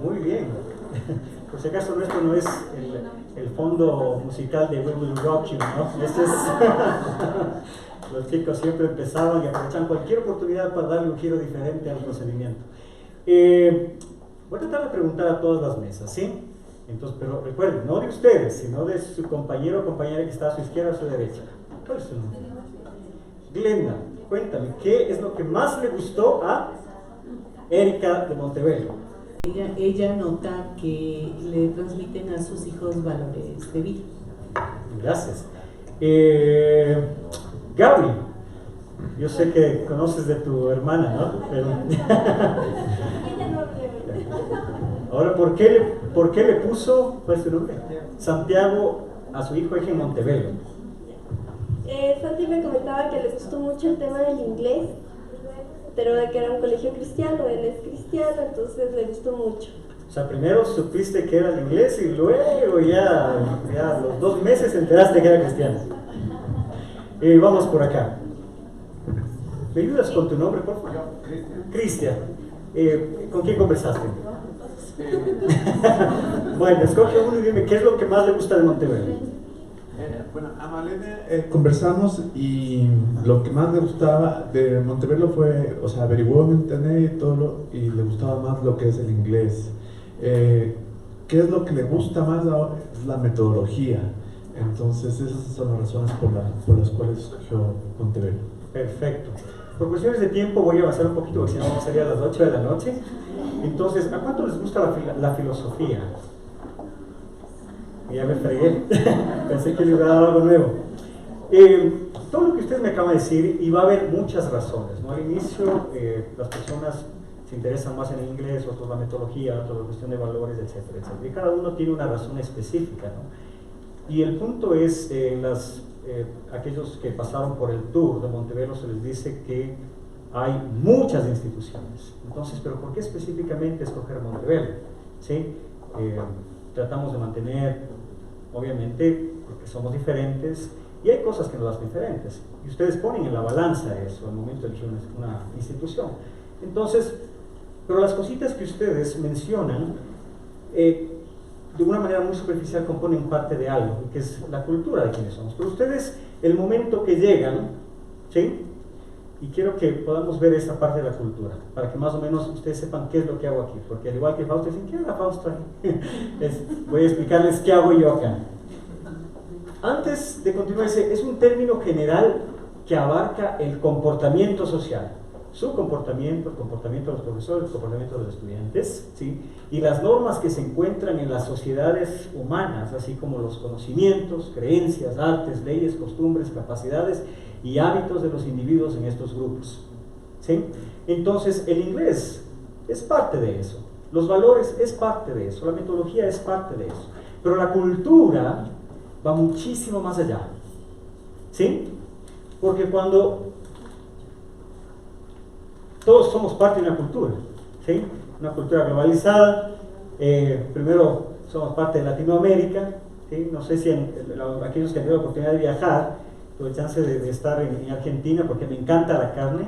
Muy bien. Por si acaso esto no es el fondo musical de We Will Rock You, ¿no? Este es los chicos siempre empezaban y aprovechaban cualquier oportunidad para darle un giro diferente al procedimiento. Voy a tratar de preguntar a todas las mesas, ¿sí? Entonces, pero recuerden, no de ustedes, sino de su compañero o compañera que está a su izquierda o a su derecha. ¿Cuál es su nombre? Glenda, cuéntame, ¿qué es lo que más le gustó a Erika de Montebello? Ella nota que le transmiten a sus hijos valores de vida. Gracias. Gaby, yo sé que conoces de tu hermana, ¿no? Pero... Ahora, ¿por qué le puso, cuál es su nombre? Santiago a su hijo en Montebello? Santi me comentaba que les gustó mucho el tema del inglés, pero de que era un colegio cristiano, él es cristiano, entonces le gustó mucho. O sea, primero supiste que era el inglés y luego ya a los 2 meses enteraste que era cristiano. Vamos por acá. ¿Me ayudas con tu nombre, por favor? Cristian. ¿Con quién conversaste? Bueno, escoge uno y dime qué es lo que más le gusta de Montebello. Bueno, a Malene conversamos y lo que más le gustaba de Montebello fue, o sea, averiguó en internet y todo y le gustaba más lo que es el inglés. ¿Qué es lo que le gusta más ahora? Es la metodología. Entonces esas son las razones por las cuales escogió Montebello. Perfecto. Por cuestiones de tiempo voy a avanzar un poquito porque si no sería a las 8 de la noche. Entonces, ¿a cuánto les gusta la filosofía? Ya me fregué, pensé que le iba a dar algo nuevo. Todo lo que ustedes me acaban de decir, y va a haber muchas razones, ¿no? Al inicio, las personas se interesan más en el inglés, otros la metodología, otros la cuestión de valores, etcétera, etcétera. Y cada uno tiene una razón específica, ¿no? Y el punto es, aquellos que pasaron por el tour de Montebello se les dice que hay muchas instituciones. Entonces, ¿pero por qué específicamente escoger Montebello? ¿Sí? Tratamos de mantener, obviamente, porque somos diferentes y hay cosas que nos hacen diferentes. Y ustedes ponen en la balanza eso al momento de elegir una institución. Entonces, pero las cositas que ustedes mencionan, de una manera muy superficial componen parte de algo, que es la cultura de quienes somos. Pero ustedes, el momento que llegan, ¿sí? Y quiero que podamos ver esa parte de la cultura, para que más o menos ustedes sepan qué es lo que hago aquí, porque al igual que Fausto dicen, ¿qué era Fausto ahí? Voy a explicarles qué hago yo acá. Antes de continuar, es un término general que abarca el comportamiento social, su comportamiento, el comportamiento de los profesores, el comportamiento de los estudiantes, ¿sí? Y las normas que se encuentran en las sociedades humanas, así como los conocimientos, creencias, artes, leyes, costumbres, capacidades y hábitos de los individuos en estos grupos, ¿sí? Entonces, el inglés es parte de eso, los valores es parte de eso, la metodología es parte de eso, pero la cultura va muchísimo más allá, ¿sí? Porque cuando todos somos parte de una cultura, ¿sí? Una cultura globalizada, primero somos parte de Latinoamérica, ¿sí? No sé si aquellos que han tenido la oportunidad de viajar, tuve chance de estar en Argentina porque me encanta la carne.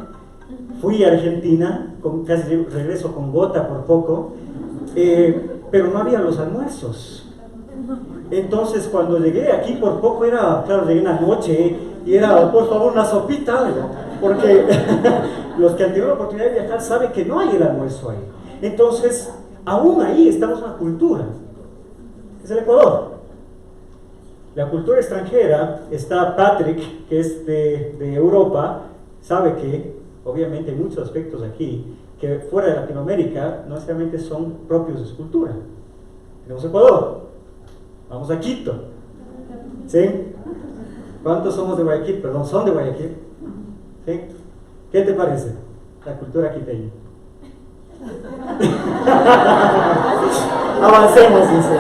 Fui a Argentina, casi regreso con gota por poco, pero no había los almuerzos. Entonces cuando llegué aquí por poco era, claro, llegué una noche y era, por favor, una sopita, algo, porque los que han tenido la oportunidad de viajar saben que no hay el almuerzo ahí. Entonces, aún ahí estamos en la cultura, es el Ecuador. La cultura extranjera, está Patrick, que es de Europa, sabe que obviamente hay muchos aspectos aquí que fuera de Latinoamérica no necesariamente son propios de su cultura. Tenemos Ecuador, vamos a Quito, ¿sí? ¿Cuántos somos de Guayaquil? Perdón, son de Guayaquil, ¿sí? ¿Qué te parece la cultura quiteña? Avancemos, dice.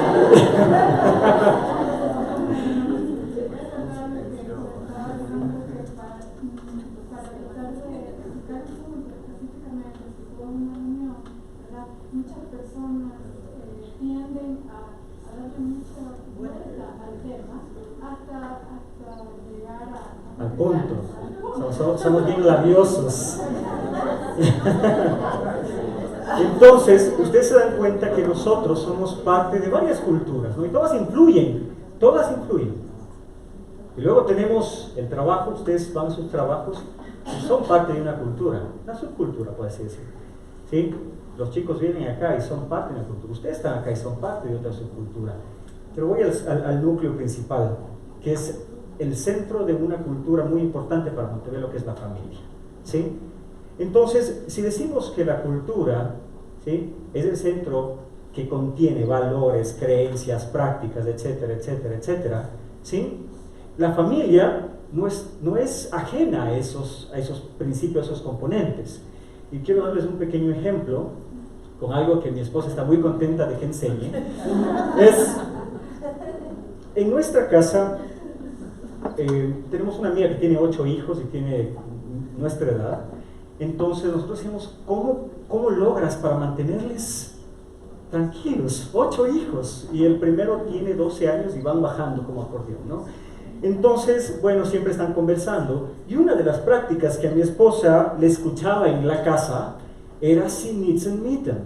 Muchas personas tienden a darle mucha vuelta al tema hasta llegar al punto. Somos bien labiosos. Entonces, ustedes se dan cuenta que nosotros somos parte de varias culturas, ¿no? Y todas influyen, todas influyen. Y luego tenemos el trabajo, ustedes van a sus trabajos y son parte de una cultura, una subcultura, por así decirlo. ¿Sí? Los chicos vienen acá y son parte de una cultura, ustedes están acá y son parte de otra subcultura. Pero voy al núcleo principal, que es el centro de una cultura muy importante para Montevelo, que es la familia. ¿Sí? Entonces, si decimos que la cultura, ¿sí?, es el centro que contiene valores, creencias, prácticas, etcétera, etcétera, etcétera, ¿sí?, la familia no es ajena a esos principios, a esos componentes. Y quiero darles un pequeño ejemplo con algo que mi esposa está muy contenta de que enseñe. En nuestra casa tenemos una amiga que tiene 8 hijos y tiene nuestra edad. Entonces nosotros decimos, ¿cómo logras para mantenerles tranquilos? 8 hijos, y el primero tiene 12 años y van bajando como acordeón, ¿no? Entonces, bueno, siempre están conversando, y una de las prácticas que a mi esposa le escuchaba en la casa era "Sie nützen Mieten",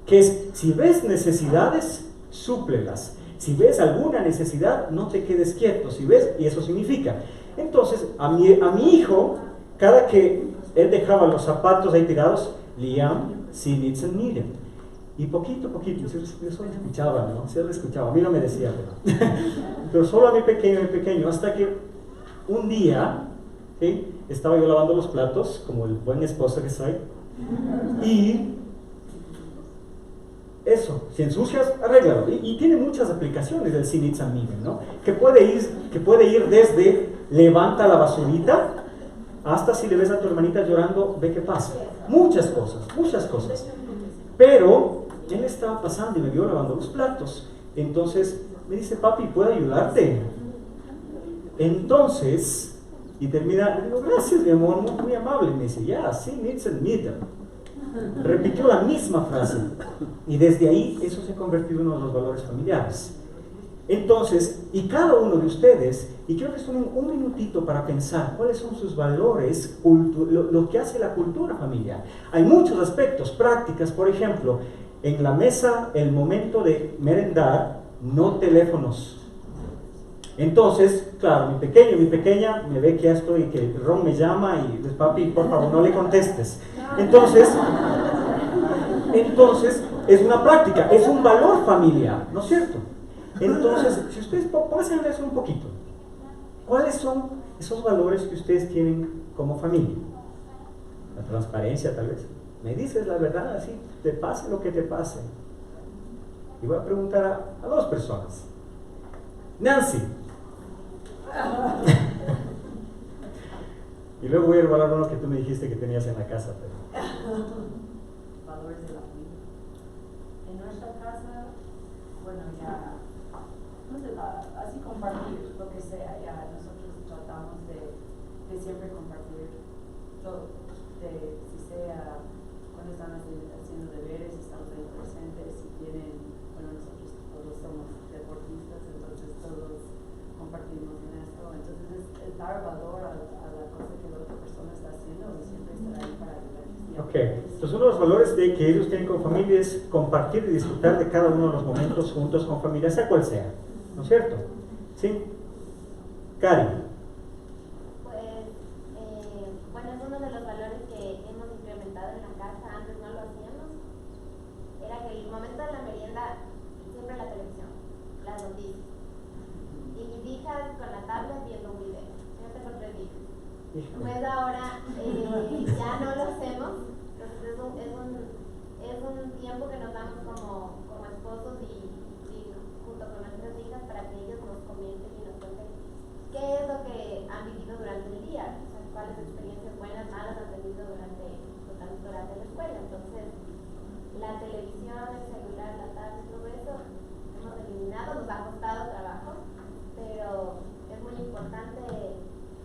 que es, si ves necesidades, súplelas. Si ves alguna necesidad, no te quedes quieto, si ves, y eso significa. Entonces, a mi hijo, cada que él dejaba los zapatos ahí tirados, Liam, Sie nützen Mieten. Y poquito a poquito, yo solo escuchaba, ¿no? Sí, lo escuchaba, a mí no me decía, pero solo a mi pequeño, hasta que un día, ¿sí?, estaba yo lavando los platos, como el buen esposo que soy, y eso, si ensucias, arréglalo. Y tiene muchas aplicaciones del Sie nützen Mieten, ¿no? Que puede ir desde levanta la basurita, hasta si le ves a tu hermanita llorando, ve qué pasa. Muchas cosas. Pero él estaba pasando y me vio lavando los platos. Entonces me dice, papi, ¿puedo ayudarte? Entonces, y termina, le digo, gracias, mi amor, muy amable. Me dice, ya, Sie nützen Mieten. Repitió la misma frase. Y desde ahí, eso se ha convertido en uno de los valores familiares. Entonces, y cada uno de ustedes, y quiero que les tomen un minutito para pensar cuáles son sus valores, lo que hace la cultura familiar. Hay muchos aspectos, prácticas, por ejemplo, en la mesa, el momento de merendar, no teléfonos. Entonces, claro, mi pequeña me ve que ya estoy, que Ron me llama y dice, papi, por favor, no le contestes. Entonces, es una práctica, es un valor familiar, ¿no es cierto? Entonces, si ustedes pónganse a ver eso un poquito, ¿cuáles son esos valores que ustedes tienen como familia? La transparencia, tal vez. Me dices la verdad, así, te pase lo que te pase. Y voy a preguntar a 2 personas. Nancy. Y luego voy a evaluar uno que tú me dijiste que tenías en la casa. Pero... valores de la familia. En nuestra casa, bueno, ya, no sé, así compartir lo que sea, ya nosotros tratamos de siempre compartir todo, si sea cuando están haciendo deberes, estamos ahí presentes, si tienen, bueno, nosotros todos somos deportistas, entonces todos compartimos en esto, entonces es dar valor a la cosa que la otra persona está haciendo y siempre estar ahí para ayudar. Ok, entonces uno de los valores que ellos tienen con familia es compartir y disfrutar de cada uno de los momentos juntos con familia, sea cual sea, ¿no es cierto? ¿Sí? Cari. Pues, bueno, es uno de los valores que hemos implementado en la casa, antes no lo hacíamos, era que el momento de la merienda, siempre la televisión, las noticias, y mis hijas con la tablet viendo un video, yo tengo 3 hijas. Pues ahora ya no lo hacemos, entonces es un tiempo que nos damos como esposos y junto con nuestras hijas para que ellos nos comenten y nos cuenten qué es lo que han vivido durante el día, o sea, cuáles experiencias buenas, malas han tenido durante la escuela. Entonces, la televisión, el celular, la tablet, todo eso hemos eliminado, nos ha costado trabajo, pero es muy importante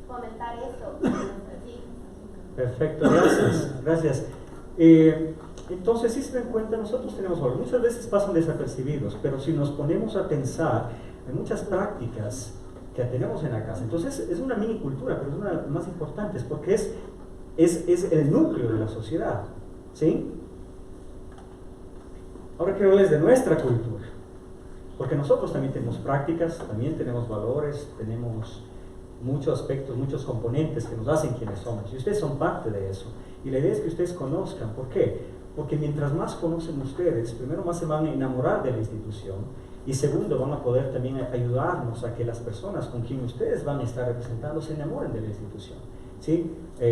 fomentar eso con nuestras hijas. Perfecto, gracias. Entonces, si se dan cuenta, nosotros tenemos valores, muchas veces pasan desapercibidos, pero si nos ponemos a pensar en muchas prácticas que tenemos en la casa, entonces es una mini cultura, pero es una de las más importantes, porque es el núcleo de la sociedad, ¿sí? Ahora quiero hablarles de nuestra cultura, porque nosotros también tenemos prácticas, también tenemos valores, tenemos muchos aspectos, muchos componentes que nos hacen quienes somos, y ustedes son parte de eso. Y la idea es que ustedes conozcan. ¿Por qué? Porque mientras más conocen ustedes, primero más se van a enamorar de la institución, y segundo, van a poder también ayudarnos a que las personas con quien ustedes van a estar representando se enamoren de la institución. ¿Sí?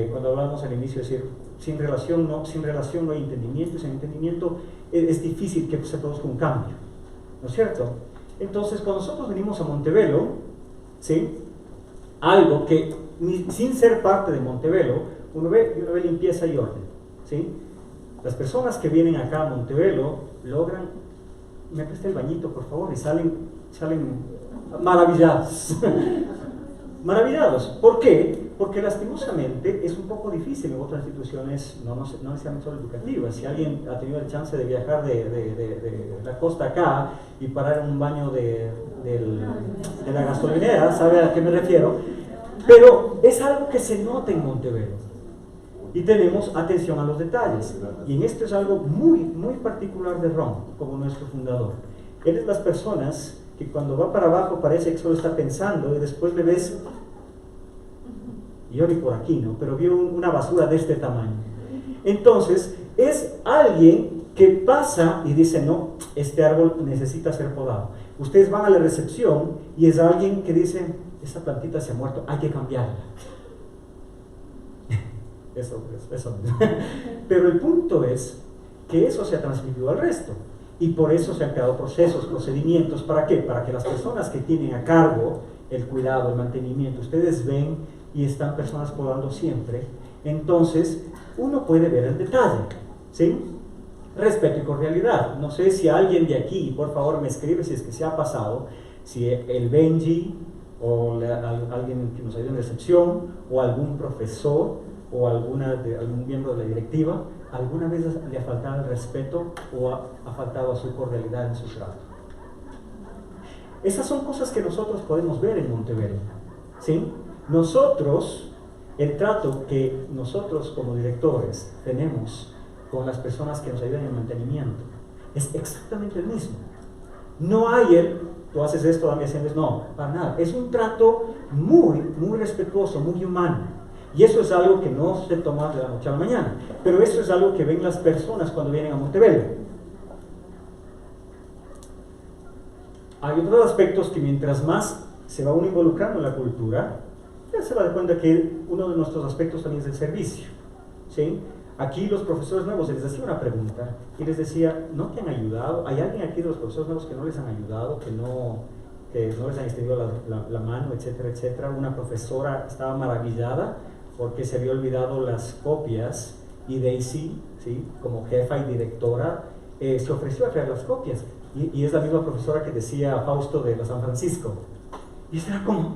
Cuando hablamos al inicio, es decir, sin relación no hay entendimiento, y sin entendimiento es difícil que se produzca un cambio, ¿no es cierto? Entonces, cuando nosotros venimos a Montevelo, ¿sí?, algo que sin ser parte de Montevelo, uno ve limpieza y orden, ¿sí? Las personas que vienen acá a Montevelo logran, me presta el bañito por favor, y salen maravillados. Maravillados. ¿Por qué? Porque lastimosamente es un poco difícil en otras instituciones, no necesariamente solo educativas. Si alguien ha tenido el chance de viajar de la costa acá y parar en un baño de la gasolinera, sabe a qué me refiero. Pero es algo que se nota en Montevelo. Y tenemos atención a los detalles. Y en esto es algo muy, muy particular de Ron, como nuestro fundador. Él es las personas que cuando va para abajo parece que solo está pensando y después le ves, yo vi por aquí, ¿no? Pero vio una basura de este tamaño. Entonces, es alguien que pasa y dice, no, este árbol necesita ser podado. Ustedes van a la recepción y es alguien que dice, esta plantita se ha muerto, hay que cambiarla. Eso. Pero el punto es que eso se ha transmitido al resto. Y por eso se han creado procesos, procedimientos. ¿Para qué? Para que las personas que tienen a cargo el cuidado, el mantenimiento, ustedes ven y están personas podando siempre. Entonces, uno puede ver el detalle, ¿sí? Respeto y cordialidad. No sé si alguien de aquí, por favor, me escribe si es que se ha pasado, si el Benji o alguien que nos ayude en recepción o algún profesor o algún miembro de la directiva alguna vez le ha faltado el respeto o ha faltado a su cordialidad en su trato. Esas son cosas que nosotros podemos ver en Montevelo, ¿sí? Nosotros, el trato que nosotros como directores tenemos con las personas que nos ayudan en el mantenimiento es exactamente el mismo. No hay tú haces esto, dame haciendo esto, no, para nada. Es un trato muy, muy respetuoso, muy humano. Y eso es algo que no se toma de la noche a la mañana, pero eso es algo que ven las personas cuando vienen a Montevelo. Hay otros aspectos que mientras más se va uno involucrando en la cultura, ya se da cuenta que uno de nuestros aspectos también es el servicio, ¿sí? Aquí los profesores nuevos, les hacía una pregunta y les decía, ¿no te han ayudado? ¿Hay alguien aquí de los profesores nuevos que no les han ayudado, que no les han extendido la mano, etcétera, etcétera? Una profesora estaba maravillada porque se había olvidado las copias y Daisy, ¿sí?, como jefa y directora, se ofreció a traer las copias. Y es la misma profesora que decía Fausto de la San Francisco. Y eso era como,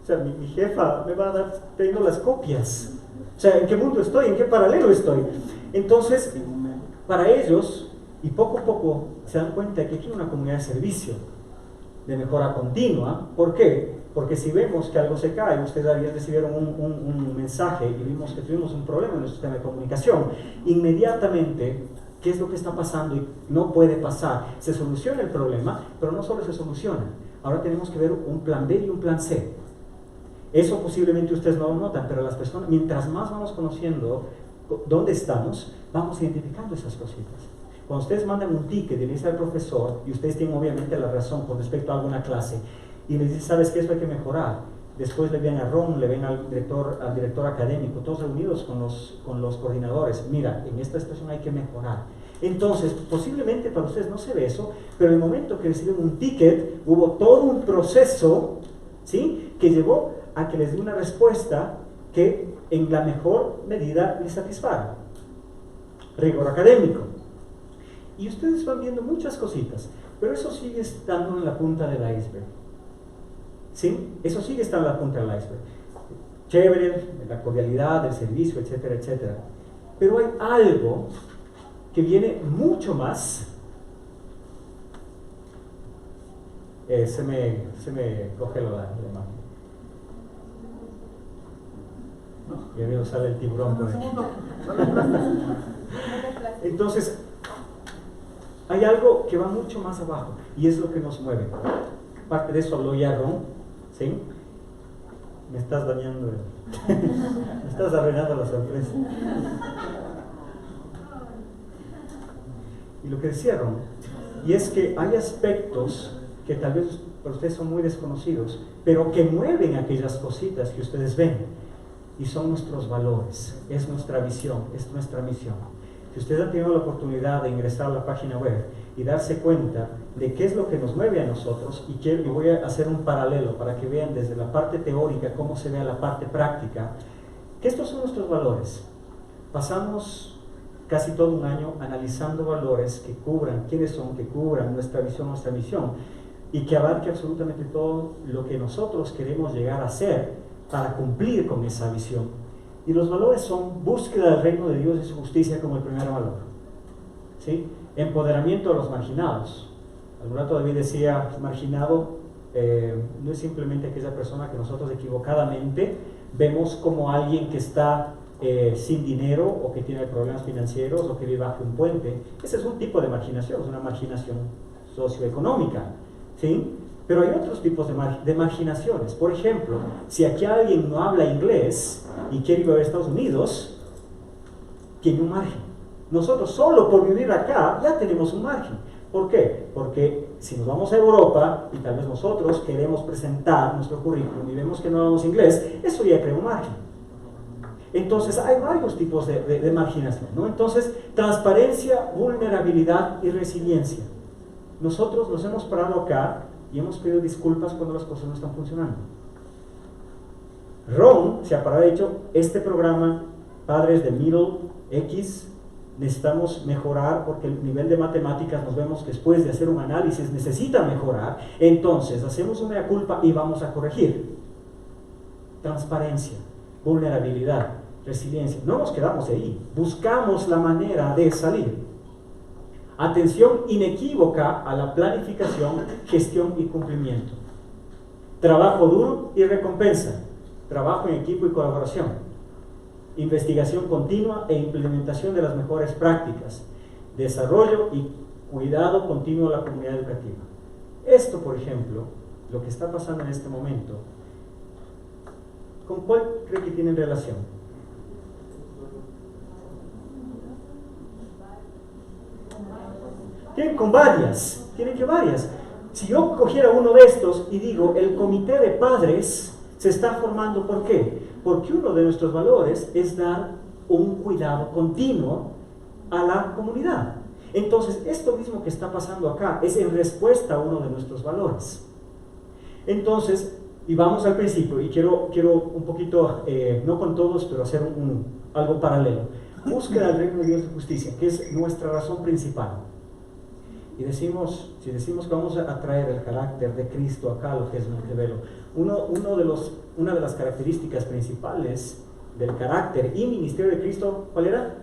o sea, mi jefa me va a dar trayendo las copias. O sea, ¿en qué mundo estoy? ¿En qué paralelo estoy? Entonces, para ellos, y poco a poco se dan cuenta de que aquí hay una comunidad de servicio, de mejora continua. ¿Por qué? Porque si vemos que algo se cae, ustedes ayer recibieron un mensaje y vimos que tuvimos un problema en nuestro sistema de comunicación, inmediatamente, ¿qué es lo que está pasando y no puede pasar? Se soluciona el problema, pero no solo se soluciona. Ahora tenemos que ver un plan B y un plan C. Eso posiblemente ustedes no lo notan, pero las personas, mientras más vamos conociendo dónde estamos, vamos identificando esas cositas. Cuando ustedes mandan un ticket y le dicen al profesor, y ustedes tienen obviamente la razón con respecto a alguna clase, y les dicen, ¿sabes qué? Eso hay que mejorar. Después le ven a Ron, le ven al director académico, todos reunidos con los coordinadores. Mira, en esta situación hay que mejorar. Entonces, posiblemente para ustedes no se ve eso, pero en el momento que reciben un ticket, hubo todo un proceso, ¿sí?, que llevó a que les dé una respuesta que en la mejor medida les satisfaga. Rigor académico. Y ustedes van viendo muchas cositas, pero eso sigue estando en la punta del iceberg. ¿Sí? Eso sigue estando en la punta del iceberg. Chévere, la cordialidad, el servicio, etcétera, etcétera. Pero hay algo que viene mucho más. Se me coge la imagen. Y a mí nos sale el tiburón por ahí. Entonces, hay algo que va mucho más abajo y es lo que nos mueve. Parte de eso habló ya Ron, ¿sí? Me estás dañando, me estás arruinando la sorpresa. Y lo que decía Ron, y es que hay aspectos que tal vez para ustedes son muy desconocidos, pero que mueven aquellas cositas que ustedes ven, y son nuestros valores, es nuestra visión, es nuestra misión. Si ustedes han tenido la oportunidad de ingresar a la página web y darse cuenta de qué es lo que nos mueve a nosotros, y voy a hacer un paralelo para que vean desde la parte teórica cómo se ve a la parte práctica, que estos son nuestros valores. Pasamos casi todo un año analizando valores que cubran quiénes son, que cubran nuestra visión, nuestra misión, y que abarque absolutamente todo lo que nosotros queremos llegar a ser para cumplir con esa visión. Y los valores son búsqueda del reino de Dios y su justicia como el primer valor, ¿sí? Empoderamiento de los marginados. Algún rato David decía, marginado no es simplemente aquella persona que nosotros equivocadamente vemos como alguien que está sin dinero o que tiene problemas financieros o que vive bajo un puente. Ese es un tipo de marginación, es una marginación socioeconómica, ¿sí? Pero hay otros tipos de marginaciones. Por ejemplo, si aquí alguien no habla inglés y quiere ir a Estados Unidos, tiene un margen. Nosotros solo por vivir acá ya tenemos un margen. ¿Por qué? Porque si nos vamos a Europa y tal vez nosotros queremos presentar nuestro currículum y vemos que no hablamos inglés, eso ya crea un margen. Entonces hay varios tipos de marginación, ¿no? Entonces, transparencia, vulnerabilidad y resiliencia. Nosotros nos hemos parado acá y hemos pedido disculpas cuando las cosas no están funcionando. Ron se ha parado y dicho, este programa, padres de Middle X, necesitamos mejorar porque el nivel de matemáticas nos vemos que después de hacer un análisis necesita mejorar, entonces hacemos una culpa y vamos a corregir. Transparencia, vulnerabilidad, resiliencia. No nos quedamos ahí, buscamos la manera de salir. Atención inequívoca a la planificación, gestión y cumplimiento. Trabajo duro y recompensa. Trabajo en equipo y colaboración. Investigación continua e implementación de las mejores prácticas. Desarrollo y cuidado continuo de la comunidad educativa. Esto, por ejemplo, lo que está pasando en este momento, ¿con cuál cree que tienen relación? Tienen con varias, tienen que varias. Si yo cogiera uno de estos y digo, el comité de padres se está formando, ¿por qué? Porque uno de nuestros valores es dar un cuidado continuo a la comunidad. Entonces, esto mismo que está pasando acá es en respuesta a uno de nuestros valores. Entonces, y vamos al principio, y quiero un poquito, no con todos, pero hacer algo paralelo. Búsqueda del reino de Dios y justicia, que es nuestra razón principal. Y si decimos que vamos a traer el carácter de Cristo acá, lo que es Montebello, una de las características principales del carácter y ministerio de Cristo, ¿cuál era?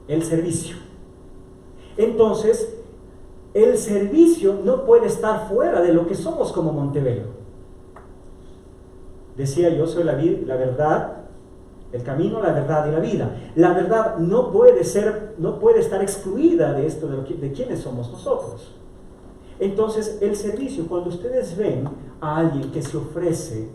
El servicio. Entonces, el servicio no puede estar fuera de lo que somos como Montebello. Decía, yo soy la verdad, el camino, la verdad y la vida. La verdad no puede estar excluida de esto, de quiénes somos nosotros. Entonces, el servicio, cuando ustedes ven a alguien que se ofrece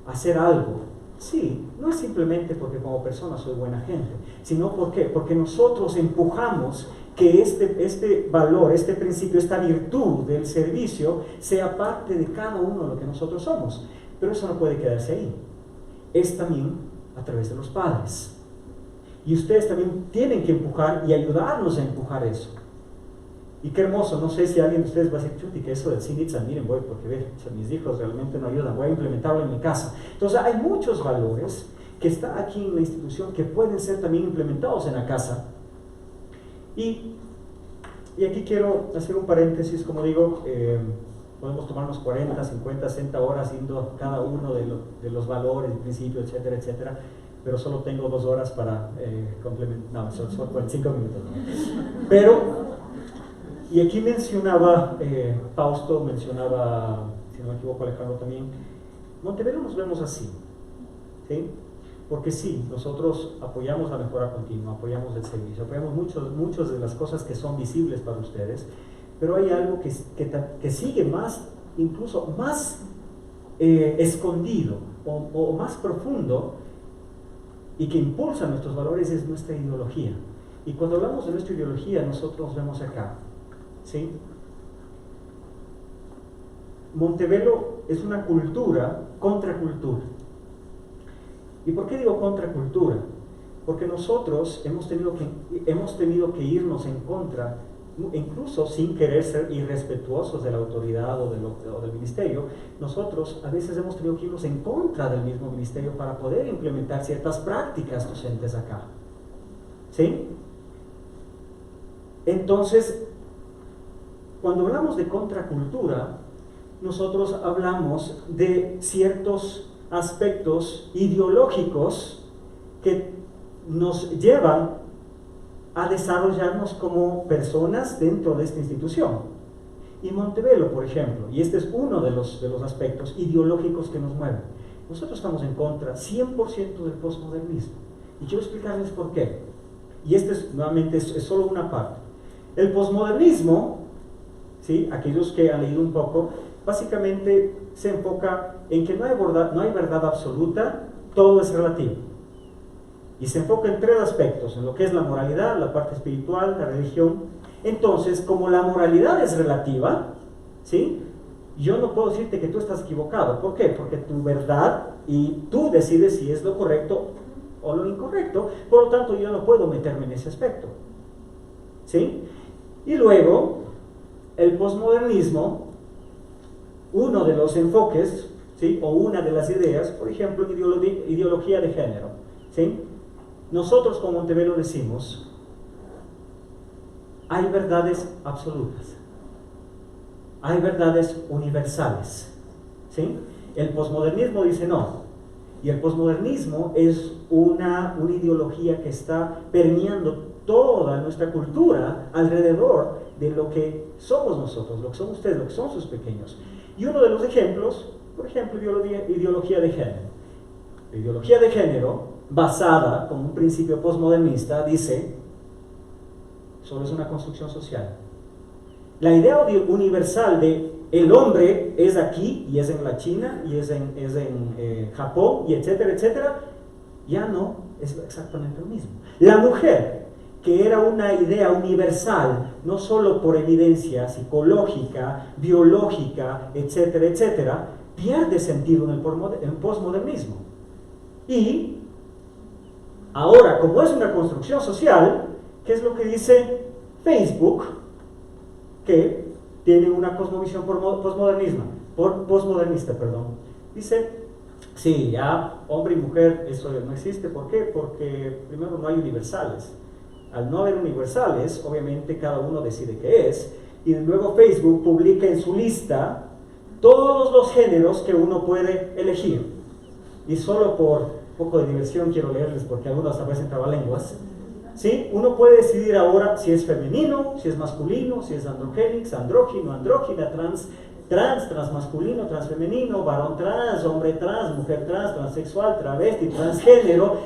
a hacer algo, sí, no es simplemente porque como persona soy buena gente, sino porque nosotros empujamos que este valor, este principio, esta virtud del servicio sea parte de cada uno de lo que nosotros somos. Pero eso no puede quedarse ahí. Es también a través de los padres. Y ustedes también tienen que empujar y ayudarnos a empujar eso. Y qué hermoso, no sé si alguien de ustedes va a decir, chuti, que eso del Sinitza, miren, voy porque ve, mis hijos realmente no ayudan, voy a implementarlo en mi casa. Entonces hay muchos valores que están aquí en la institución que pueden ser también implementados en la casa. Y aquí quiero hacer un paréntesis, como digo, podemos tomarnos 40, 50, 60 horas viendo cada uno de los valores, principios, etcétera, etcétera, pero solo tengo 2 horas para complementar, no, son 45 minutos. Pero, y aquí mencionaba Fausto, mencionaba, si no me equivoco, Alejandro también, Montebello nos vemos así, ¿sí? Porque sí, nosotros apoyamos la mejora continua, apoyamos el servicio, apoyamos muchas de las cosas que son visibles para ustedes, pero hay algo que sigue más, incluso más escondido o más profundo y que impulsa nuestros valores, es nuestra ideología. Y cuando hablamos de nuestra ideología, nosotros vemos acá, ¿sí? Montebello es una cultura contra cultura. ¿Y por qué digo contracultura? Porque nosotros hemos tenido que irnos en contra, incluso sin querer ser irrespetuosos de la autoridad o del ministerio. Nosotros a veces hemos tenido que irnos en contra del mismo ministerio para poder implementar ciertas prácticas docentes acá. ¿Sí? Entonces, cuando hablamos de contracultura, nosotros hablamos de ciertos aspectos ideológicos que nos llevan a desarrollarnos como personas dentro de esta institución. Y Montebello, por ejemplo, y este es uno de los aspectos ideológicos que nos mueven. Nosotros estamos en contra 100% del posmodernismo. Y quiero explicarles por qué. Y nuevamente es solo una parte. El posmodernismo, ¿sí? Aquellos que han leído un poco, básicamente se enfoca en que no hay verdad absoluta, todo es relativo. Y se enfoca en tres aspectos, en lo que es la moralidad, la parte espiritual, la religión. Entonces, como la moralidad es relativa, ¿sí? Yo no puedo decirte que tú estás equivocado. ¿Por qué? Porque tu verdad, y tú decides si es lo correcto o lo incorrecto, por lo tanto yo no puedo meterme en ese aspecto. ¿Sí? Y luego, el posmodernismo, uno de los enfoques, ¿sí? O una de las ideas, por ejemplo, ideología de género, ¿sí? Nosotros como Montebello decimos, hay verdades absolutas, hay verdades universales, ¿sí? El posmodernismo dice no, y el posmodernismo es una ideología que está permeando toda nuestra cultura alrededor de lo que somos nosotros, lo que son ustedes, lo que son sus pequeños. Y uno de los ejemplos, por ejemplo, ideología de género. La ideología de género, basada como un principio posmodernista, dice, solo es una construcción social. La idea universal de el hombre es aquí, y es en la China, y es en Japón, y etcétera, etcétera, ya no es exactamente lo mismo. La mujer, que era una idea universal, no solo por evidencia psicológica, biológica, etcétera, etcétera, pierde sentido en el posmodernismo. Y ahora, como es una construcción social, ¿qué es lo que dice Facebook? Que tiene una cosmovisión posmodernista, dice, sí, ya hombre y mujer, eso no existe. ¿Por qué? Porque primero no hay universales. Al no haber universales, obviamente cada uno decide qué es, y luego Facebook publica en su lista todos los géneros que uno puede elegir. Y solo por un poco de diversión quiero leerles, porque algunos aparecen trabalenguas. ¿Sí? Uno puede decidir ahora si es femenino, si es masculino, si es androgénix, andrógino, andrógina, transmasculino, transfemenino, varón trans, hombre trans, mujer trans, transexual, travesti, transgénero,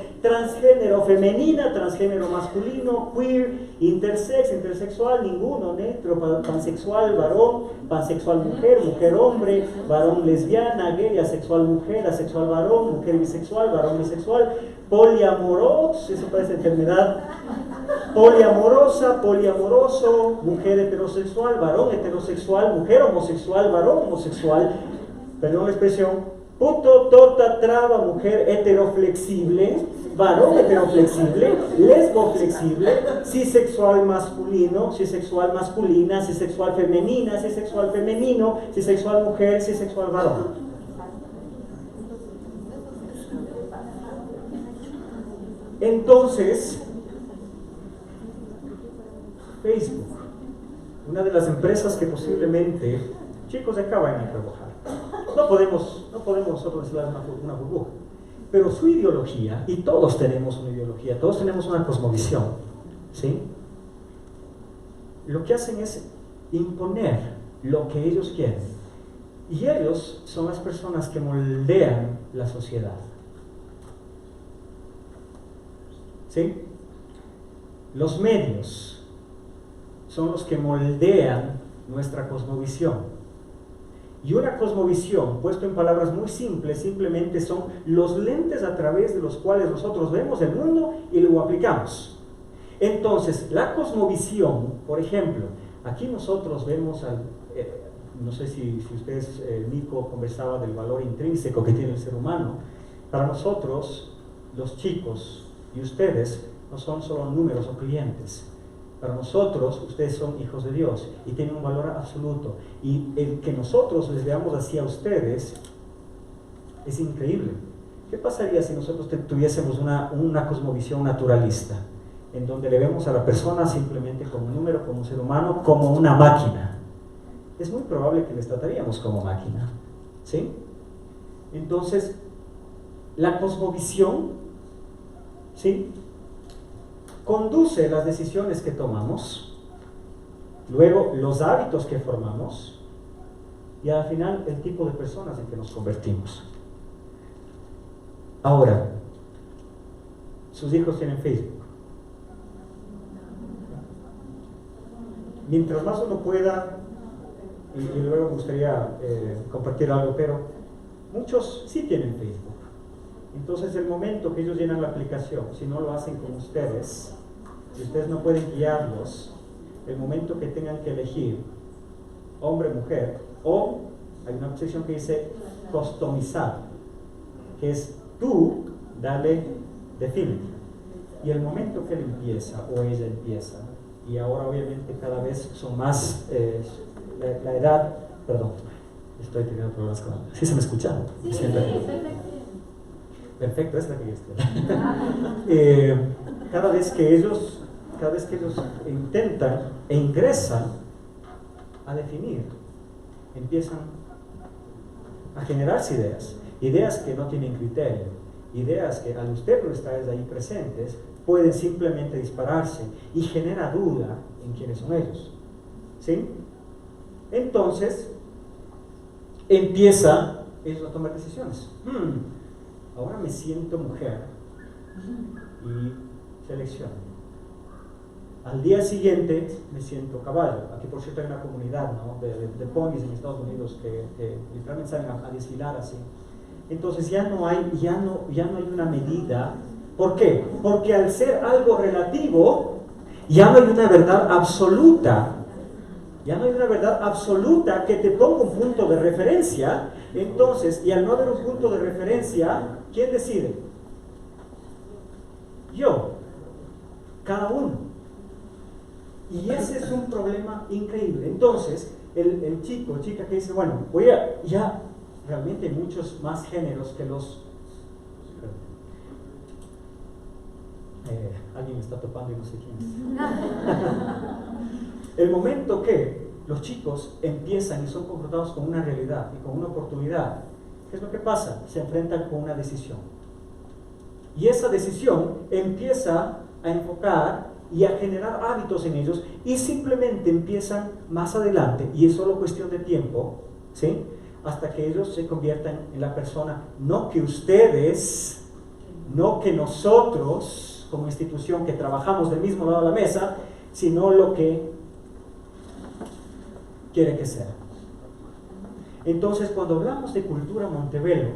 femenina, transgénero masculino, queer, intersex, intersexual, ninguno, neutro, pansexual, varón, pansexual mujer, mujer hombre, varón lesbiana, gay, asexual mujer, asexual varón, mujer bisexual, varón bisexual, poliamoroso, eso parece enfermedad, poliamorosa, poliamoroso, mujer heterosexual, varón heterosexual, mujer homosexual, varón homosexual, perdón la expresión, puto, torta, traba, mujer heteroflexible, varón heteroflexible, lesbo flexible, cisexual masculino, cisexual masculina, cisexual femenina, cisexual femenino, cisexual mujer, cisexual varón. Entonces, Facebook, una de las empresas que posiblemente, chicos de acá vayan a trabajar, no podemos nosotros decirle una burbuja, pero su ideología, y todos tenemos una ideología, todos tenemos una cosmovisión, ¿sí? Lo que hacen es imponer lo que ellos quieren, y ellos son las personas que moldean la sociedad. ¿sí? Los medios son los que moldean nuestra cosmovisión. Y una cosmovisión, puesto en palabras muy simples, simplemente son los lentes a través de los cuales nosotros vemos el mundo y lo aplicamos. Entonces, la cosmovisión, por ejemplo, aquí nosotros vemos, no sé si ustedes, Nico conversaba del valor intrínseco que tiene el ser humano. Para nosotros, los chicos y ustedes no son solo números o clientes. Para nosotros, ustedes son hijos de Dios y tienen un valor absoluto. Y el que nosotros les veamos así a ustedes es increíble. ¿Qué pasaría si nosotros tuviésemos una cosmovisión naturalista, en donde le vemos a la persona simplemente como un número, como un ser humano, como una máquina? Es muy probable que les trataríamos como máquina, ¿sí? Entonces, la cosmovisión, ¿sí?, conduce las decisiones que tomamos, luego los hábitos que formamos y al final el tipo de personas en que nos convertimos. Ahora, sus hijos tienen Facebook. Mientras más uno pueda, y luego me gustaría compartir algo, pero muchos sí tienen Facebook. Entonces, el momento que ellos llenan la aplicación, si no lo hacen con ustedes, si ustedes no pueden guiarlos, el momento que tengan que elegir hombre, mujer, o hay una sección que dice customizar, que es tú, dale, define. Y el momento que él empieza, o ella empieza, y ahora obviamente cada vez son más, la edad, perdón, estoy teniendo problemas con... ¿Sí se me escucha? Sí, perfecto, es la que yo estoy. Cada vez que ellos intentan e ingresan a definir, empiezan a generarse ideas que no tienen criterio, ideas que al usted no estar ahí presentes, pueden simplemente dispararse y genera duda en quiénes son ellos, ¿sí? Entonces, empieza ellos a tomar decisiones. Ahora me siento mujer y selecciono. Al día siguiente me siento caballo. Aquí, por cierto, hay una comunidad, ¿no?, de ponis en Estados Unidos que literalmente salen a desfilar así. Entonces ya no hay una medida. ¿Por qué? Porque al ser algo relativo, ya no hay una verdad absoluta. Ya no hay una verdad absoluta que te ponga un punto de referencia. Entonces, y al no haber un punto de referencia, ¿quién decide? Yo. Cada uno. Y ese es un problema increíble. Entonces, el chico o chica que dice, bueno, ya realmente hay muchos más géneros que los... alguien me está topando y no sé quién es. El momento que los chicos empiezan y son confrontados con una realidad y con una oportunidad, ¿qué es lo que pasa? Se enfrentan con una decisión. Y esa decisión empieza a enfocar y a generar hábitos en ellos, y simplemente empiezan más adelante, y es solo cuestión de tiempo, ¿sí?, hasta que ellos se conviertan en la persona, no que ustedes, no que nosotros como institución que trabajamos del mismo lado de la mesa, sino lo que quiere que sea. Entonces, cuando hablamos de cultura Montebello,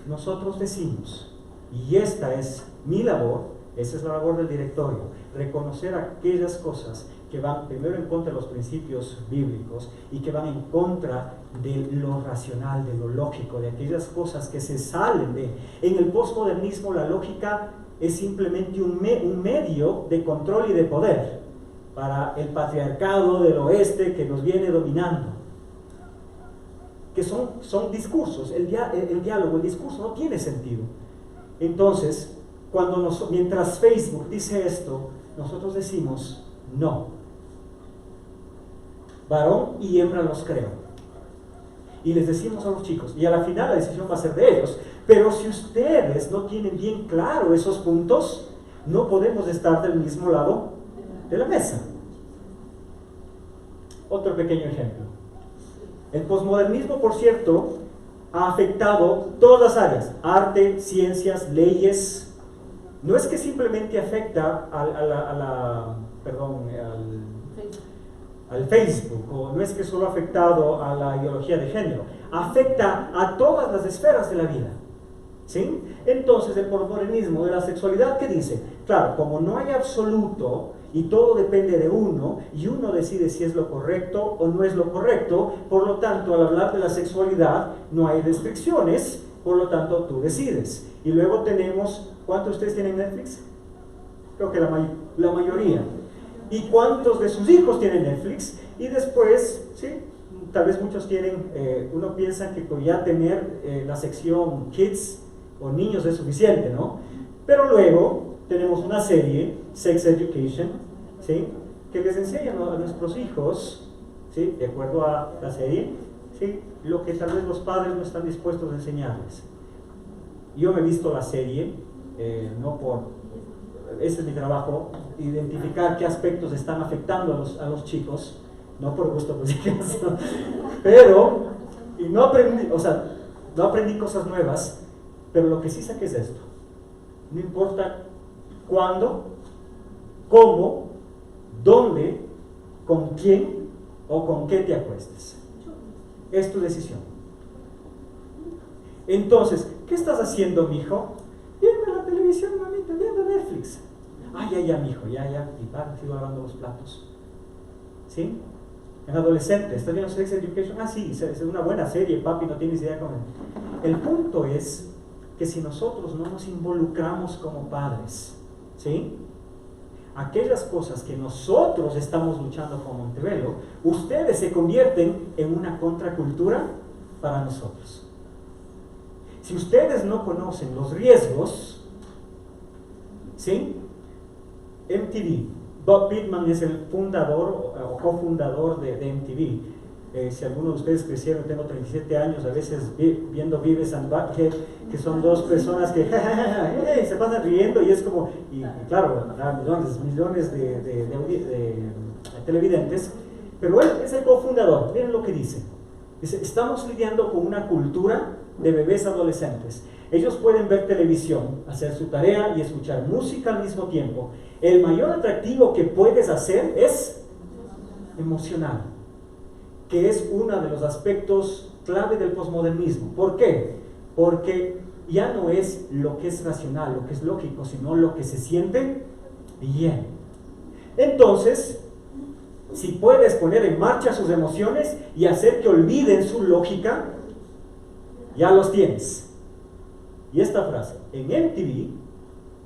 nosotros decimos, y esta es mi labor, esa es la labor del directorio, reconocer aquellas cosas que van primero en contra de los principios bíblicos y que van en contra de lo racional, de lo lógico, de aquellas cosas que se salen de... En el postmodernismo la lógica es simplemente un medio de control y de poder para el patriarcado del oeste que nos viene dominando, que son discursos. El diálogo, el discurso no tiene sentido. Entonces, mientras Facebook dice esto, nosotros decimos no. Varón y hembra los creo. Y les decimos a los chicos, y a la final la decisión va a ser de ellos, pero si ustedes no tienen bien claro esos puntos, no podemos estar del mismo lado de la mesa. Otro pequeño ejemplo. El posmodernismo, por cierto, ha afectado todas las áreas: arte, ciencias, leyes, no es que simplemente afecta al Facebook, o no es que solo ha afectado a la ideología de género, afecta a todas las esferas de la vida. ¿Sí? Entonces el posmodernismo de la sexualidad, ¿qué dice? Claro, como no hay absoluto y todo depende de uno, y uno decide si es lo correcto o no es lo correcto, por lo tanto al hablar de la sexualidad no hay restricciones, por lo tanto tú decides. Y luego tenemos, ¿cuántos de ustedes tienen Netflix? Creo que la mayoría. ¿Y cuántos de sus hijos tienen Netflix? Y después, ¿sí? Tal vez muchos tienen, uno piensa que con ya tener la sección Kids o niños es suficiente, ¿no? Pero luego tenemos una serie, Sex Education, ¿sí? Que les enseña a nuestros hijos, ¿sí? De acuerdo a la serie, ¿sí? Lo que tal vez los padres no están dispuestos a enseñarles. Yo me he visto la serie, ese es mi trabajo, identificar qué aspectos están afectando a los chicos, no por gusto, por si acaso, pero, y no aprendí cosas nuevas, pero lo que sí saqué es esto: no importa cuándo, cómo, dónde, con quién o con qué te acuestes, es tu decisión. Entonces, ¿qué estás haciendo, mijo? Viendo la televisión, mamita, viendo Netflix. Ya, mijo, ya, y va, sigo lavando los platos. ¿Sí? En adolescente, ¿estás viendo Sex Education? Sí, es una buena serie, papi, no tienes idea cómo. El punto es que si nosotros no nos involucramos como padres, ¿sí? Aquellas cosas que nosotros estamos luchando con Montevelo, ustedes se convierten en una contracultura para nosotros. Si ustedes no conocen los riesgos, ¿sí? MTV, Bob Pittman es el fundador o cofundador de MTV. Si alguno de ustedes crecieron, tengo 37 años, a veces viendo Beavis and Butthead, que son dos personas que se pasan riendo, y es como, y claro, millones de televidentes, pero él es el cofundador. Miren lo que dice. Dice: estamos lidiando con una cultura de bebés adolescentes. Ellos pueden ver televisión, hacer su tarea y escuchar música al mismo tiempo. El mayor atractivo que puedes hacer es emocional, que es uno de los aspectos clave del posmodernismo. ¿Por qué? Porque ya no es lo que es racional, lo que es lógico, sino lo que se siente bien. Entonces, si puedes poner en marcha sus emociones y hacer que olviden su lógica, ya los tienes. Y esta frase: en MTV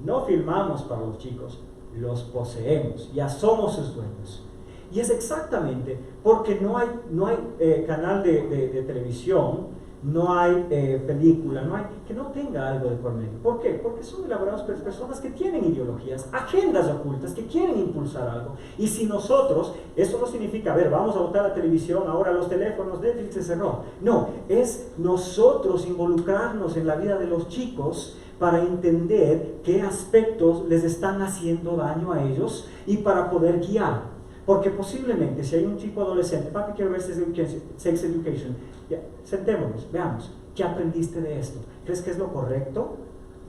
no filmamos para los chicos, los poseemos, ya somos sus dueños. Y es exactamente porque no hay canal de televisión, no hay película, no hay que no tenga algo de por medio. ¿Por qué? Porque son elaborados por personas que tienen ideologías, agendas ocultas, que quieren impulsar algo. Y si nosotros, eso no significa, vamos a botar la televisión, ahora los teléfonos, Netflix se cerró. No, es nosotros involucrarnos en la vida de los chicos para entender qué aspectos les están haciendo daño a ellos y para poder guiar. Porque posiblemente si hay un chico adolescente, papi, quiero ver Sex Education, ya, sentémonos, veamos, ¿qué aprendiste de esto? ¿Crees que es lo correcto?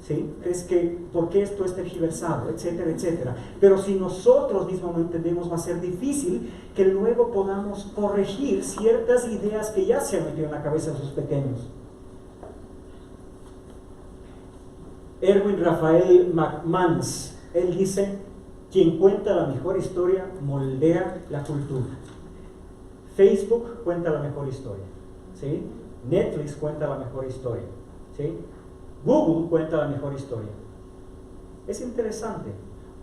¿Sí? ¿Crees que por qué esto es tergiversado? Etcétera, etcétera. Pero si nosotros mismos no entendemos, va a ser difícil que luego podamos corregir ciertas ideas que ya se han metido en la cabeza de sus pequeños. Erwin Rafael McManus, él dice: quien cuenta la mejor historia moldea la cultura. Facebook cuenta la mejor historia, ¿sí? Netflix cuenta la mejor historia, ¿sí? Google cuenta la mejor historia. Es interesante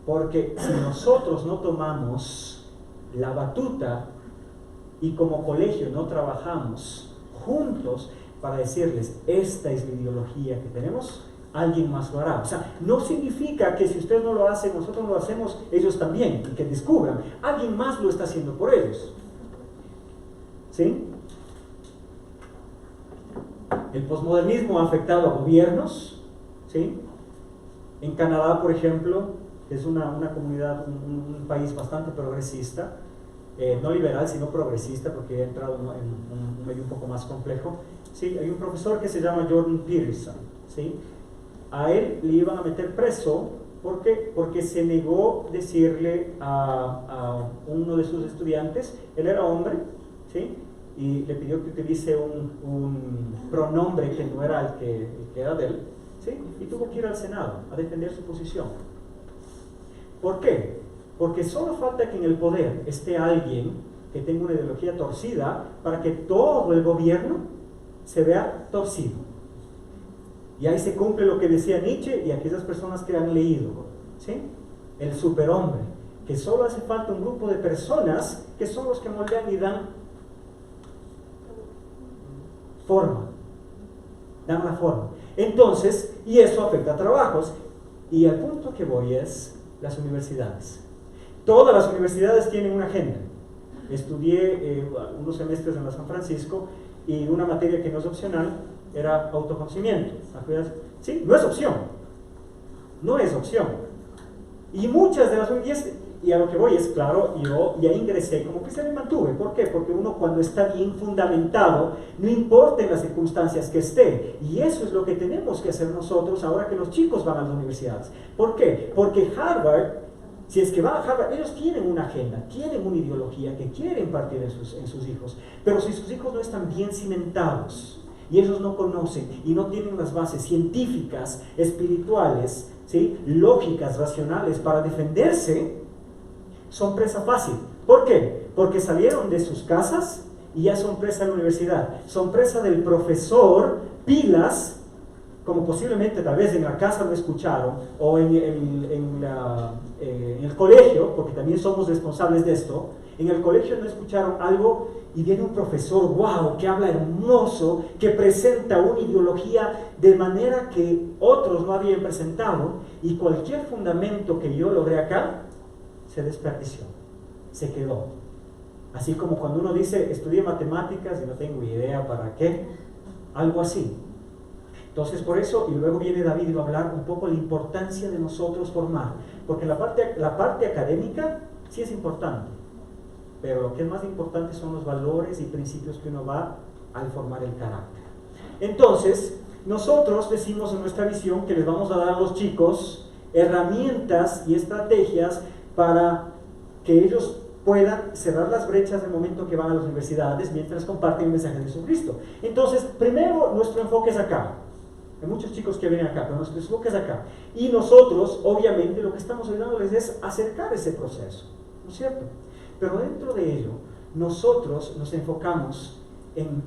porque si nosotros no tomamos la batuta y como colegio no trabajamos juntos para decirles: esta es la ideología que tenemos, alguien más lo hará. O sea, no significa que si ustedes no lo hacen, nosotros no lo hacemos, ellos también, y que descubran, alguien más lo está haciendo por ellos. ¿Sí? El posmodernismo ha afectado a gobiernos, ¿sí? En Canadá, por ejemplo, es una comunidad, un país bastante progresista, no liberal, sino progresista, porque he entrado en un medio un poco más complejo. ¿Sí? Hay un profesor que se llama Jordan Peterson, ¿sí? A él le iban a meter preso ¿Por qué? Porque se negó decirle a uno de sus estudiantes, él era hombre, ¿sí? Y le pidió que utilice un pronombre que no era el que era de él, ¿sí? Y tuvo que ir al Senado a defender su posición. ¿Por qué? Porque solo falta que en el poder esté alguien que tenga una ideología torcida para que todo el gobierno se vea torcido. Y ahí se cumple lo que decía Nietzsche y aquellas personas que han leído, ¿sí? El superhombre, que solo hace falta un grupo de personas que son los que moldean y dan forma, dan la forma. Entonces, y eso afecta a trabajos. Y al punto que voy es las universidades. Todas las universidades tienen una agenda. Estudié unos semestres en la San Francisco y una materia que no es opcional era autoconocimiento. ¿Sí? No es opción. No es opción. Y muchas de las universidades, y a lo que voy es, claro, yo ya ingresé como que se me mantuve. ¿Por qué? Porque uno cuando está bien fundamentado, no importa en las circunstancias que esté. Y eso es lo que tenemos que hacer nosotros ahora que los chicos van a las universidades. ¿Por qué? Porque Harvard, si es que van a Harvard, ellos tienen una agenda, tienen una ideología que quieren impartir en sus hijos. Pero si sus hijos no están bien cimentados, y ellos no conocen y no tienen las bases científicas, espirituales, ¿sí? Lógicas, racionales para defenderse, son presa fácil. ¿Por qué? Porque salieron de sus casas y ya son presa de la universidad. Son presa del profesor, pilas, como posiblemente tal vez en la casa lo escucharon, o en el colegio, porque también somos responsables de esto. En el colegio no escucharon algo y viene un profesor, wow, que habla hermoso, que presenta una ideología de manera que otros no habían presentado, y cualquier fundamento que yo logré acá se desperdició, se quedó. Así como cuando uno dice, estudié matemáticas y no tengo idea para qué, algo así. Entonces por eso, y luego viene David y va a hablar un poco de la importancia de nosotros formar, porque la parte académica sí es importante, pero lo que es más importante son los valores y principios que uno va al formar el carácter. Entonces, nosotros decimos en nuestra visión que les vamos a dar a los chicos herramientas y estrategias para que ellos puedan cerrar las brechas del momento que van a las universidades mientras comparten el mensaje de Jesucristo. Entonces, primero nuestro enfoque es acá. Hay muchos chicos que vienen acá, pero nuestro enfoque es acá. Y nosotros, obviamente, lo que estamos ayudándoles es acercar ese proceso, ¿no es cierto? Pero dentro de ello, nosotros nos enfocamos en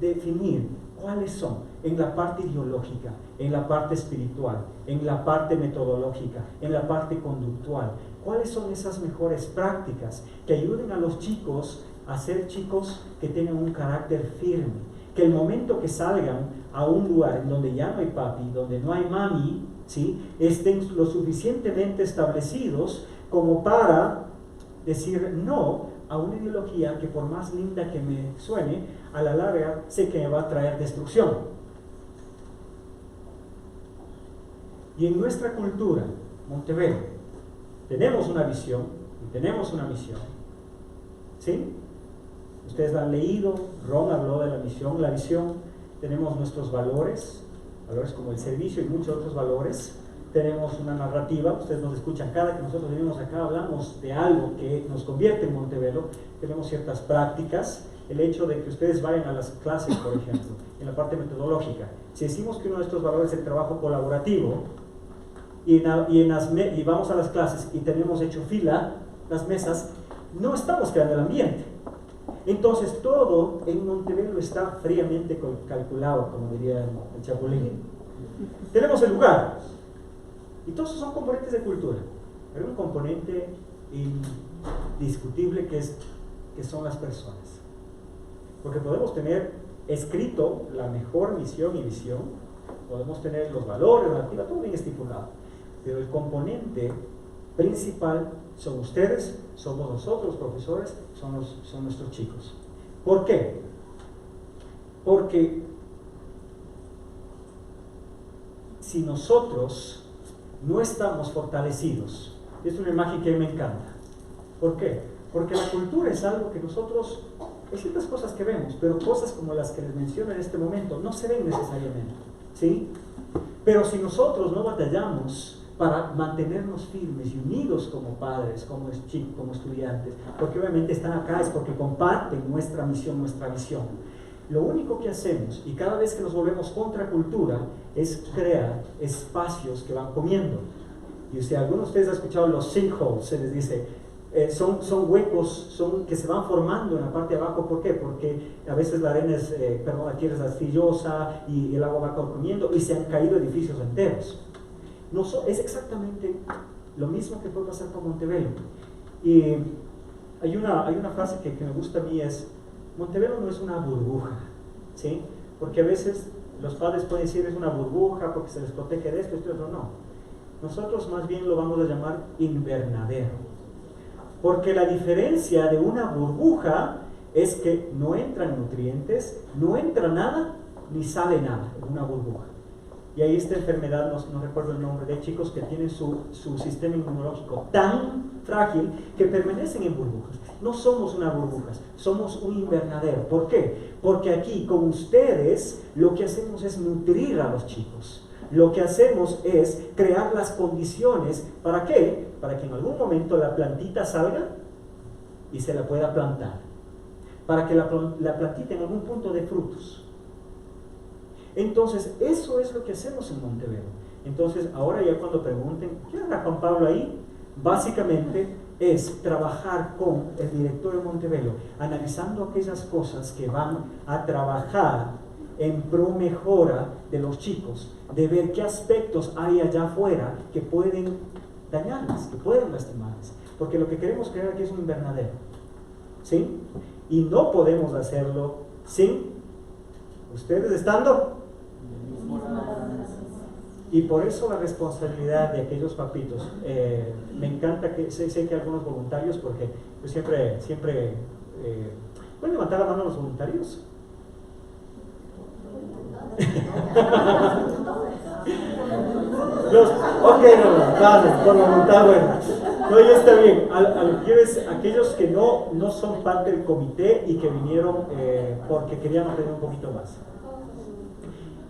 definir cuáles son, en la parte ideológica, en la parte espiritual, en la parte metodológica, en la parte conductual. ¿Cuáles son esas mejores prácticas que ayuden a los chicos a ser chicos que tengan un carácter firme? Que el momento que salgan a un lugar en donde ya no hay papi, donde no hay mami, ¿sí? Estén lo suficientemente establecidos como para decir no a una ideología que por más linda que me suene, a la larga sé que me va a traer destrucción. Y en nuestra cultura, Montevero, tenemos una visión y tenemos una misión, ¿sí? Ustedes la han leído, Ron habló de la misión, la visión. Tenemos nuestros valores como el servicio y muchos otros valores. Tenemos una narrativa, ustedes nos escuchan cada que nosotros venimos acá, hablamos de algo que nos convierte en Montevelo. Tenemos ciertas prácticas, el hecho de que ustedes vayan a las clases, por ejemplo, en la parte metodológica. Si decimos que uno de estos valores es el trabajo colaborativo, y vamos a las clases y tenemos hecho fila, las mesas, no estamos creando el ambiente. Entonces todo en Montevelo está fríamente calculado, como diría el Chapulín. Tenemos el lugar, y todos son componentes de cultura, pero un componente indiscutible que son las personas. Porque podemos tener escrito la mejor misión y visión, podemos tener los valores, la actividad, todo bien estipulado, pero el componente principal son ustedes, somos nosotros, profesores, son nuestros chicos. ¿Por qué? Porque si nosotros no estamos fortalecidos, es una imagen que a mí me encanta. ¿Por qué? Porque la cultura es algo que nosotros, hay ciertas cosas que vemos, pero cosas como las que les menciono en este momento no se ven necesariamente, ¿sí? Pero si nosotros no batallamos para mantenernos firmes y unidos como padres, como estudiantes, porque obviamente están acá es porque comparten nuestra misión, nuestra visión. Lo único que hacemos, y cada vez que nos volvemos contracultura, es crear espacios que van comiendo. Y si alguno de ustedes ha escuchado los sinkholes, se les dice, son huecos que se van formando en la parte de abajo. ¿Por qué? Porque a veces la arena la tierra es arcillosa y el agua va comiendo y se han caído edificios enteros. No es exactamente lo mismo que puede pasar con Montebello. Y hay una frase que me gusta a mí, es: Montebello no es una burbuja, ¿sí? Porque a veces los padres pueden decir es una burbuja porque se les protege de esto, esto, otro. No. Nosotros más bien lo vamos a llamar invernadero. Porque la diferencia de una burbuja es que no entran nutrientes, no entra nada, ni sale nada en una burbuja. Y hay esta enfermedad, no recuerdo el nombre, de chicos que tienen su sistema inmunológico tan frágil que permanecen en burbujas. No somos una burbuja, somos un invernadero. ¿Por qué? Porque aquí con ustedes lo que hacemos es nutrir a los chicos. Lo que hacemos es crear las condiciones, ¿para qué? Para que en algún momento la plantita salga y se la pueda plantar. Para que la plantita en algún punto dé frutos. Entonces, eso es lo que hacemos en Montebello. Entonces, ahora ya cuando pregunten, ¿qué hará Juan Pablo ahí? Básicamente es trabajar con el director de Montebello, analizando aquellas cosas que van a trabajar en pro mejora de los chicos, de ver qué aspectos hay allá afuera que pueden dañarles, que pueden lastimarles. Porque lo que queremos crear aquí es un invernadero, ¿sí? Y no podemos hacerlo sin ustedes estando. Y por eso la responsabilidad de aquellos papitos. Me encanta que sé que algunos voluntarios, porque yo siempre ¿pueden levantar la mano los voluntarios? No, por voluntad, bueno. No, ya está bien. Aquellos que no son parte del comité y que vinieron porque querían aprender un poquito más.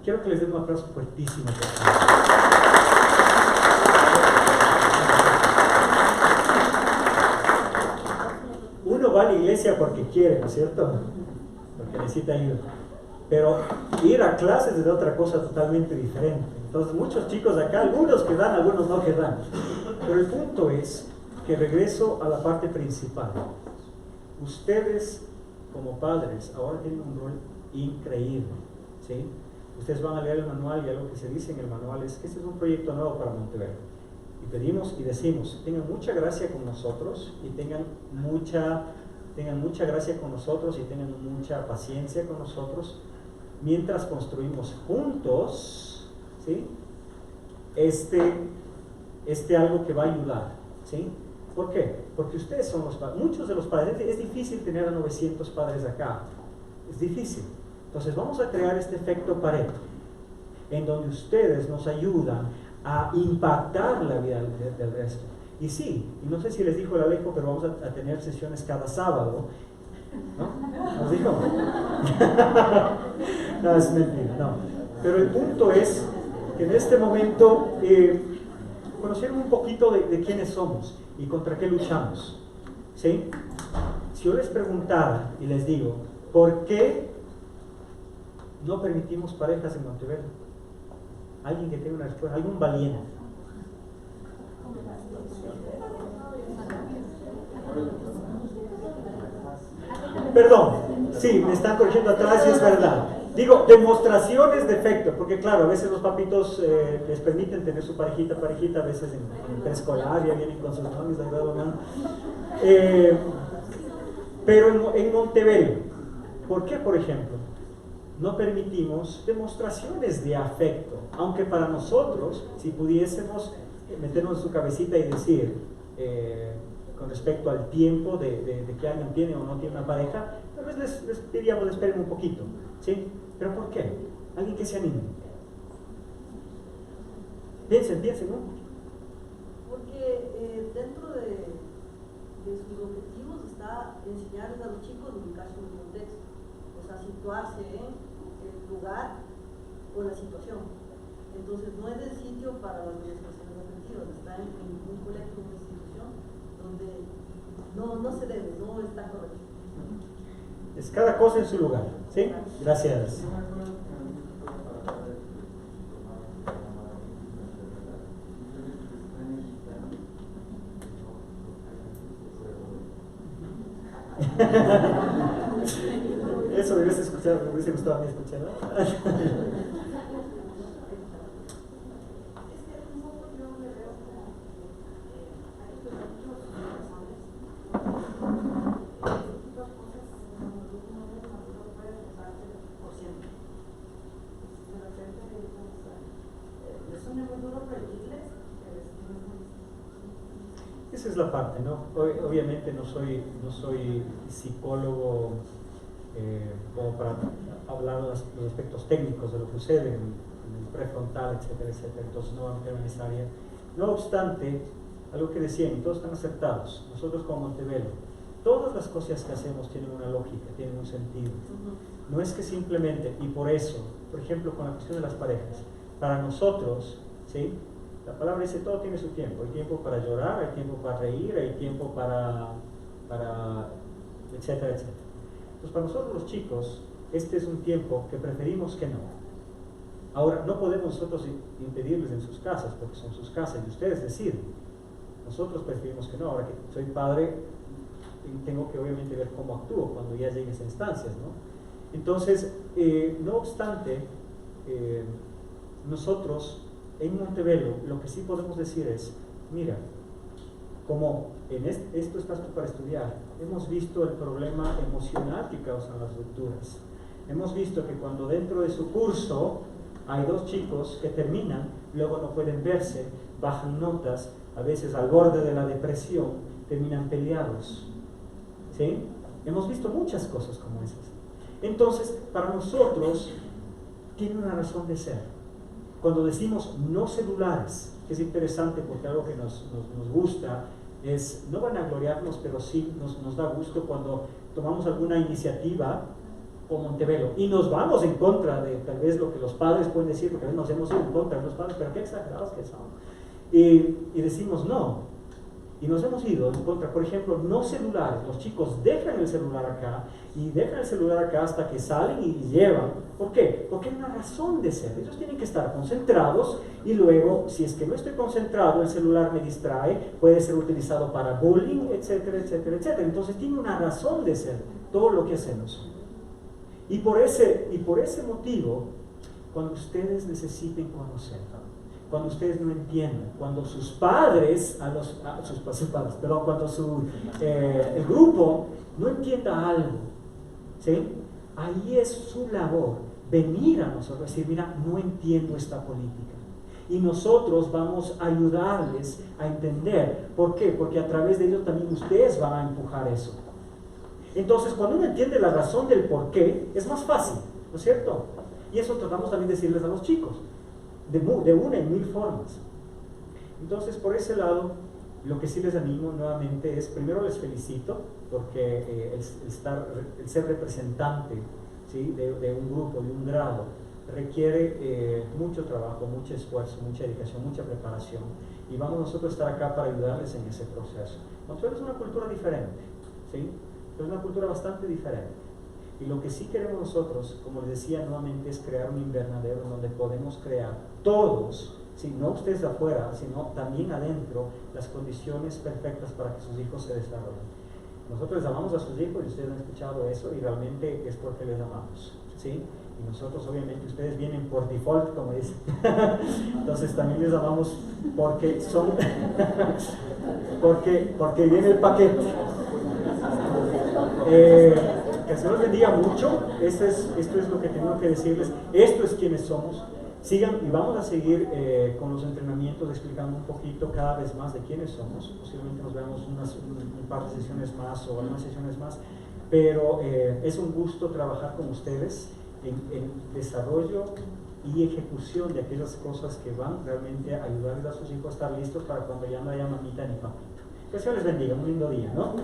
Quiero que les den un aplauso fuertísimo. Por favor. Uno va a la iglesia porque quiere, ¿no es cierto? Porque necesita ayuda. Pero ir a clases es de otra cosa totalmente diferente. Entonces muchos chicos acá, algunos que dan, algunos no que dan. Pero el punto es que regreso a la parte principal. Ustedes como padres ahora tienen un rol increíble, ¿sí? Ustedes van a leer el manual y algo que se dice en el manual es que este es un proyecto nuevo para Montebello. Y pedimos y decimos, tengan mucha gracia con nosotros y tengan mucha gracia con nosotros y tengan mucha paciencia con nosotros mientras construimos juntos, ¿sí? Algo que va a ayudar, ¿sí? ¿Por qué? Porque ustedes son los padres. Muchos de los padres, es difícil tener a 900 padres acá, es difícil. Entonces vamos a crear este efecto Pareto, en donde ustedes nos ayudan a impactar la vida del resto. Y sí, y no sé si les dijo el Alejo, pero vamos a tener sesiones cada sábado, ¿no? ¿Nos dijo? No, es mentira, no. Pero el punto es que en este momento conocieron un poquito de quiénes somos y contra qué luchamos, ¿sí? Si yo les preguntara y les digo, ¿por qué no permitimos parejas en Montebello? Alguien que tenga una respuesta, algún valiente. Perdón, sí, me están corrigiendo atrás y es verdad. Digo, demostraciones de efecto, porque claro, a veces los papitos les permiten tener su parejita, a veces en preescolar ya vienen con sus novios, pero en Montebello, ¿por qué, por ejemplo, no permitimos demostraciones de afecto? Aunque para nosotros, si pudiésemos meternos en su cabecita y decir, con respecto al tiempo de que alguien tiene o no tiene una pareja, tal vez les diríamos, esperen un poquito, ¿sí? ¿Pero por qué? Alguien que se anime. Piensen, ¿no? Porque dentro de sus objetivos está enseñarles a los chicos a ubicarse en un contexto, o sea, situarse en el lugar o la situación. Entonces no es el sitio para las manifestaciones afectivas. o sea, está en un colegio, una institución, donde no se debe, no está correcto. Es cada cosa en su lugar, ¿sí? Gracias. Eso me hubiese escuchado, me hubiese gustado a mí escuchar, ¿no? Esa es la parte, ¿no? Obviamente no soy psicólogo como para hablar de los aspectos técnicos de lo que sucede en el prefrontal, etcétera, etcétera. Entonces no voy a meterme en esa área. No obstante, algo que decían, todos están acertados. Nosotros como Montebello, todas las cosas que hacemos tienen una lógica, tienen un sentido. No es que simplemente, y por eso, por ejemplo, con la cuestión de las parejas, para nosotros, ¿sí? La palabra dice, todo tiene su tiempo. Hay tiempo para llorar, hay tiempo para reír, hay tiempo para etcétera, etcétera. Entonces, para nosotros los chicos, este es un tiempo que preferimos que no. Ahora, no podemos nosotros impedirles en sus casas, porque son sus casas y ustedes deciden. Nosotros preferimos que no. Ahora que soy padre, tengo que obviamente ver cómo actúo cuando ya lleguen esas instancias, ¿no? Entonces, no obstante, nosotros en Montebello lo que sí podemos decir es, mira, como en esto estás tú para estudiar, hemos visto el problema emocional que causan las rupturas. Hemos visto que cuando dentro de su curso hay dos chicos que terminan, luego no pueden verse, bajan notas, a veces al borde de la depresión, terminan peleados. ¿Sí? Hemos visto muchas cosas como esas. Entonces, para nosotros, tiene una razón de ser. Cuando decimos no celulares, que es interesante porque algo que nos gusta es, no van a gloriarnos, pero sí nos da gusto cuando tomamos alguna iniciativa como Montebello y nos vamos en contra de tal vez lo que los padres pueden decir, porque a veces nos hemos ido en contra de los padres, pero qué exagerados que son. Y decimos no. Y nos hemos ido en contra, por ejemplo, no celulares. Los chicos dejan el celular acá y dejan el celular acá hasta que salen y llevan. ¿Por qué? Porque hay una razón de ser. Ellos tienen que estar concentrados y luego, si es que no estoy concentrado, el celular me distrae, puede ser utilizado para bullying, etcétera, etcétera, etcétera. Entonces tiene una razón de ser todo lo que hacemos. Y por ese motivo, cuando ustedes necesiten conocer, cuando ustedes no entiendan, cuando sus padres, cuando el grupo no entienda algo, ¿sí? Ahí es su labor venir a nosotros y decir, mira, no entiendo esta política. Y nosotros vamos a ayudarles a entender. ¿Por qué? Porque a través de ello también ustedes van a empujar eso. Entonces, cuando uno entiende la razón del por qué, es más fácil, ¿no es cierto? Y eso tratamos también de decirles a los chicos. De una en mil formas. Entonces, por ese lado, lo que sí les animo nuevamente es, primero les felicito, porque el ser representante, ¿sí? de un grupo, de un grado, requiere mucho trabajo, mucho esfuerzo, mucha dedicación, mucha preparación, y vamos nosotros a estar acá para ayudarles en ese proceso. Nosotros es una cultura diferente, ¿sí? Es una cultura bastante diferente. Y lo que sí queremos nosotros, como les decía nuevamente, es crear un invernadero donde podemos crear todos, ¿sí? No ustedes de afuera, sino también adentro, las condiciones perfectas para que sus hijos se desarrollen. Nosotros les amamos a sus hijos y ustedes han escuchado eso y realmente es porque les amamos, ¿sí? Y nosotros obviamente, ustedes vienen por default, como dicen. Entonces también les amamos porque son, porque viene el paquete. Que el Señor los bendiga mucho. Esto es lo que tengo que decirles. Esto es quienes somos. Sigan y vamos a seguir con los entrenamientos explicando un poquito cada vez más de quiénes somos. Posiblemente nos veamos un par de sesiones más o algunas sesiones más, pero es un gusto trabajar con ustedes en desarrollo y ejecución de aquellas cosas que van realmente a ayudarles a sus hijos a estar listos para cuando ya no haya mamita ni papito. Que el Señor les bendiga. Un lindo día, ¿no?